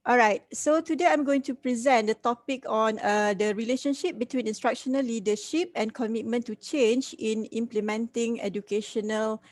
All right, so today I'm going to present the topic on the relationship between instructional leadership and commitment to change in implementing educational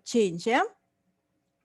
change. Yeah.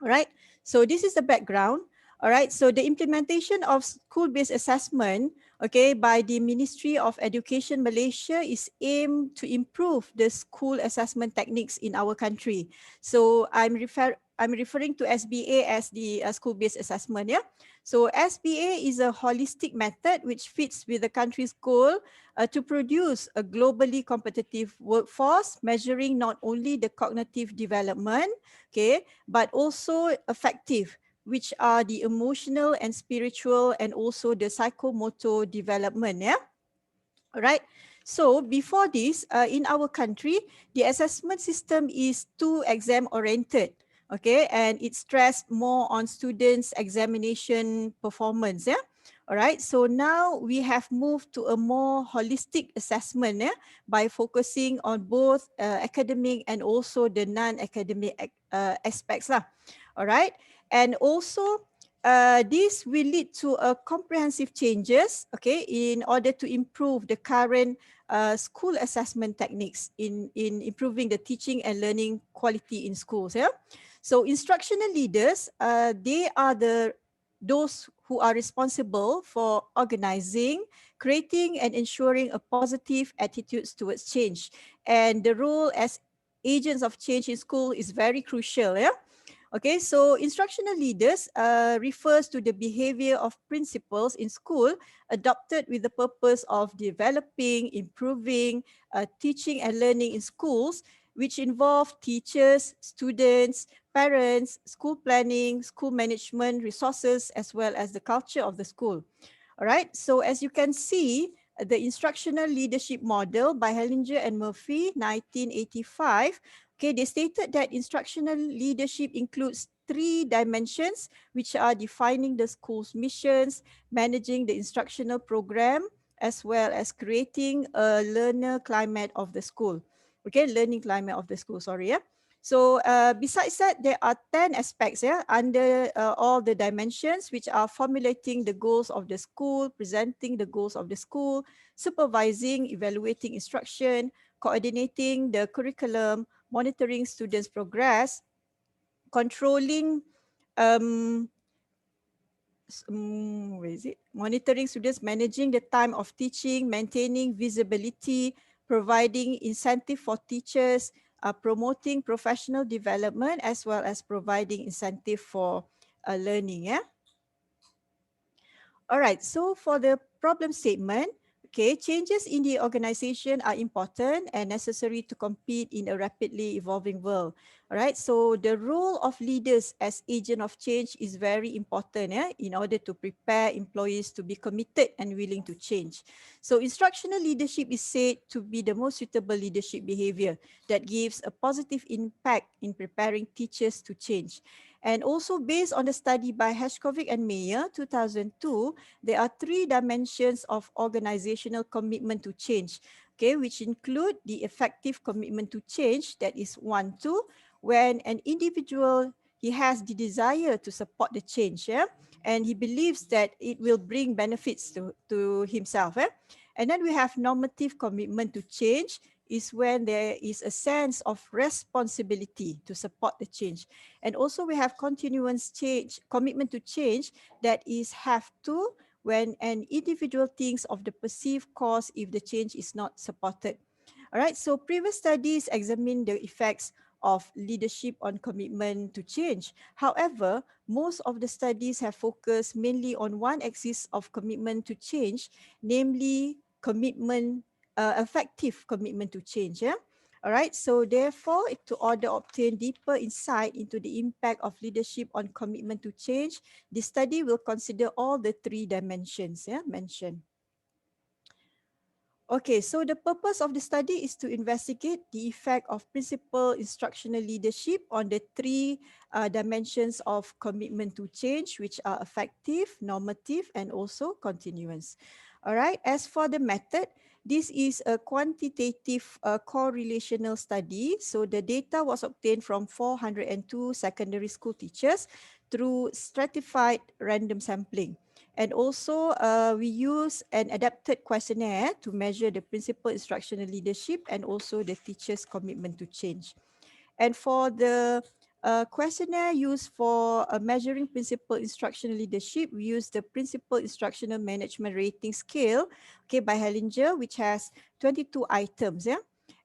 All right, so this is the background. All right, so the implementation of school-based assessment, okay, by the Ministry of Education Malaysia is aimed to improve the school assessment techniques in our country. So I'm referring to SBA as the school-based assessment. Yeah, so SBA is a holistic method which fits with the country's goal to produce a globally competitive workforce, measuring not only the cognitive development, okay, but also affective, which are the emotional and spiritual and also the psychomotor development. Yeah. All right. So before this, in our country, the assessment system is too exam oriented. Okay, and it stressed more on students' examination performance. Yeah. All right. So now we have moved to a more holistic assessment, yeah, by focusing on both academic and also the non-academic aspects lah. All right. And also this will lead to a comprehensive changes, okay, in order to improve the current school assessment techniques in improving the teaching and learning quality in schools. Yeah. So instructional leaders, they are those who are responsible for organizing, creating, and ensuring a positive attitudes towards change. And the role as agents of change in school is very crucial. Yeah. Okay, so instructional leaders refers to the behavior of principals in school adopted with the purpose of developing, improving, teaching and learning in schools, which involve teachers, students, parents, school planning, school management, resources, as well as the culture of the school. All right, so as you can see, the instructional leadership model by Hellinger and Murphy, 1985, okay, they stated that instructional leadership includes three dimensions, which are defining the school's missions, managing the instructional program, as well as creating a learner climate of the school. Okay, learning climate of the school, sorry. Yeah. So besides that, there are 10 aspects, yeah, under all the dimensions, which are formulating the goals of the school, presenting the goals of the school, supervising, evaluating instruction, coordinating the curriculum, monitoring students' progress, controlling, um, where is it? Monitoring students, managing the time of teaching, maintaining visibility, providing incentive for teachers, promoting professional development, as well as providing incentive for learning. Yeah. All right, so for the problem statement, okay, changes in the organization are important and necessary to compete in a rapidly evolving world. All right, so the role of leaders as agent of change is very important, in order to prepare employees to be committed and willing to change. So instructional leadership is said to be the most suitable leadership behavior that gives a positive impact in preparing teachers to change. And also based on the study by Hashkovic and Mayer, 2002, there are three dimensions of organizational commitment to change, okay, which include the effective commitment to change, that is 1, 2, when an individual, he has the desire to support the change, yeah, and he believes that it will bring benefits to himself. And then we have normative commitment to change, is when there is a sense of responsibility to support the change. And also we have continuous change, commitment to change, that is have to, when an individual thinks of the perceived cause if the change is not supported. All right, so previous studies examine the effects of leadership on commitment to change. However, most of the studies have focused mainly on one axis of commitment to change, namely commitment, effective commitment to change. Yeah? All right, so therefore, to order obtain deeper insight into the impact of leadership on commitment to change, the study will consider all the three dimensions, yeah, mentioned. Okay, so the purpose of the study is to investigate the effect of principal instructional leadership on the three dimensions of commitment to change, which are effective, normative, and also continuance. All right, as for the method, this is a quantitative correlational study. So the data was obtained from 402 secondary school teachers, through stratified random sampling. And also we use an adapted questionnaire to measure the principal instructional leadership and also the teacher's commitment to change. And for the questionnaire used for measuring principal instructional leadership, we use the Principal Instructional Management Rating Scale, okay, by Hellinger, which has 22 items. Yeah.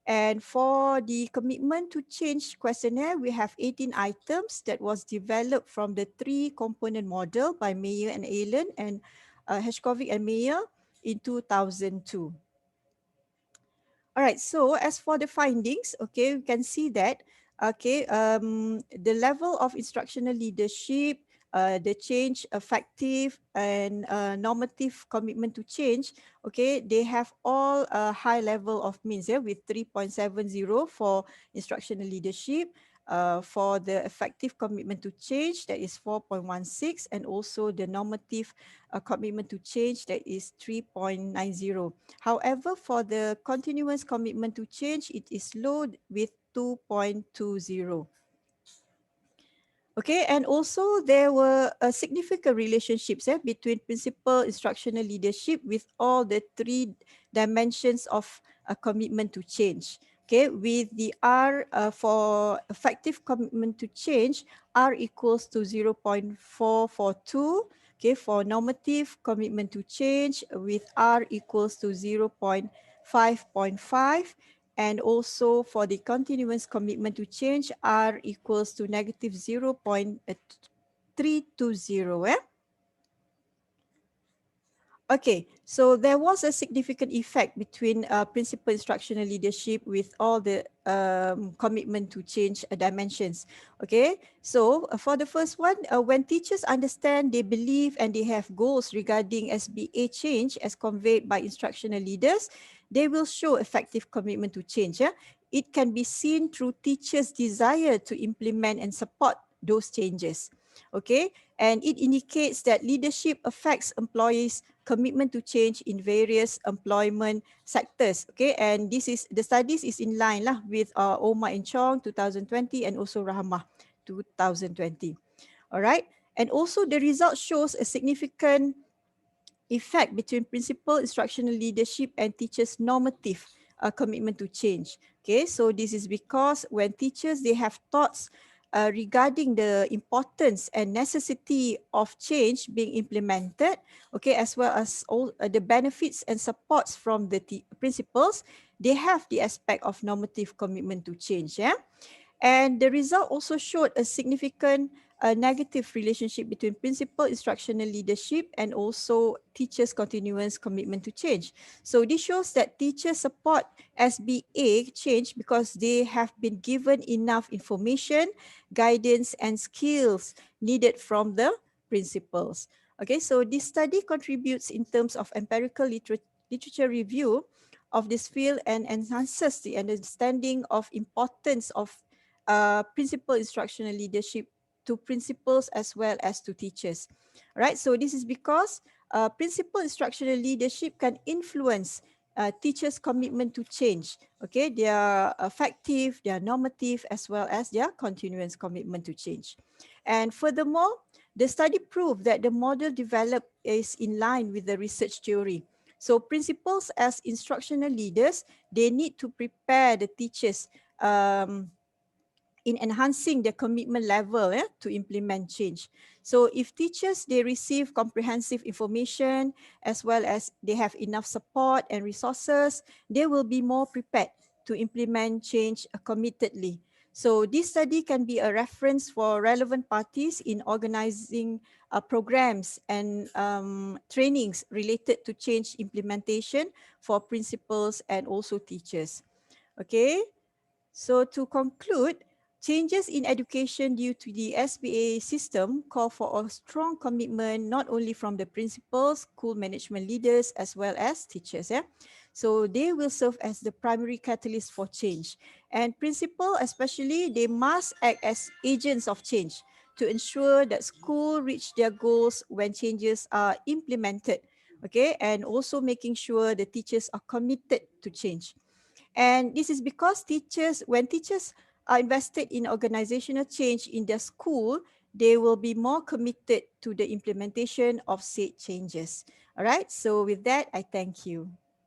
And for the commitment to change questionnaire, we have 18 items that was developed from the 3-component model by Mayer and Allen and Heshkovic and Mayer in 2002. All right, so as for the findings, okay, we can see that, okay, the level of instructional leadership, the change effective and normative commitment to change, okay, they have all a high level of means, yeah, with 3.70 for instructional leadership. For the effective commitment to change, that is 4.16, and also the normative commitment to change, that is 3.90. However, for the continuous commitment to change, it is low with 2.20. Okay, and also there were significant relationships between principal instructional leadership with all the 3 dimensions of a commitment to change. Okay, with the R for effective commitment to change, R equals to 0.442. Okay, for normative commitment to change with R equals to 0.5.5. And also for the continuous commitment to change, R equals to negative 0.320. Okay, so there was a significant effect between principal instructional leadership with all the commitment to change dimensions. Okay, so for the first one, when teachers understand, they believe, and they have goals regarding SBA change as conveyed by instructional leaders, they will show effective commitment to change. Yeah? It can be seen through teachers' desire to implement and support those changes. Okay, and it indicates that leadership affects employees' commitment to change in various employment sectors. Okay, and this is the studies is in line lah with Omar and Chong 2020 and also Rahmah 2020. All right, and also the result shows a significant effect between principal instructional leadership and teachers' normative commitment to change. Okay, so this is because when teachers, they have thoughts regarding the importance and necessity of change being implemented, okay, as well as all the benefits and supports from the principals, they have the aspect of normative commitment to change. Yeah. And the result also showed a significant negative relationship between principal instructional leadership and also teachers' continuous commitment to change. So this shows that teachers support SBA change because they have been given enough information, guidance, and skills needed from the principals. Okay, so this study contributes in terms of empirical literature review of this field and enhances the understanding of importance of principal instructional leadership to principals as well as to teachers. Right, so this is because principal instructional leadership can influence teachers' commitment to change. Okay, their effective, their normative, as well as their continuous commitment to change. And furthermore, the study proved that the model developed is in line with the research theory. So principals as instructional leaders, they need to prepare the teachers in enhancing their commitment level to implement change. So if teachers, they receive comprehensive information as well as they have enough support and resources, they will be more prepared to implement change committedly. So this study can be a reference for relevant parties in organizing programs and trainings related to change implementation for principals and also teachers. Okay. So to conclude, changes in education due to the SBA system call for a strong commitment not only from the principals, school management leaders, as well as teachers. So they will serve as the primary catalyst for change. And principal especially, they must act as agents of change to ensure that school reach their goals when changes are implemented. Okay, and also making sure the teachers are committed to change. And this is because teachers, when teachers are invested in organizational change in their school, they will be more committed to the implementation of said changes. All right, so with that, I thank you.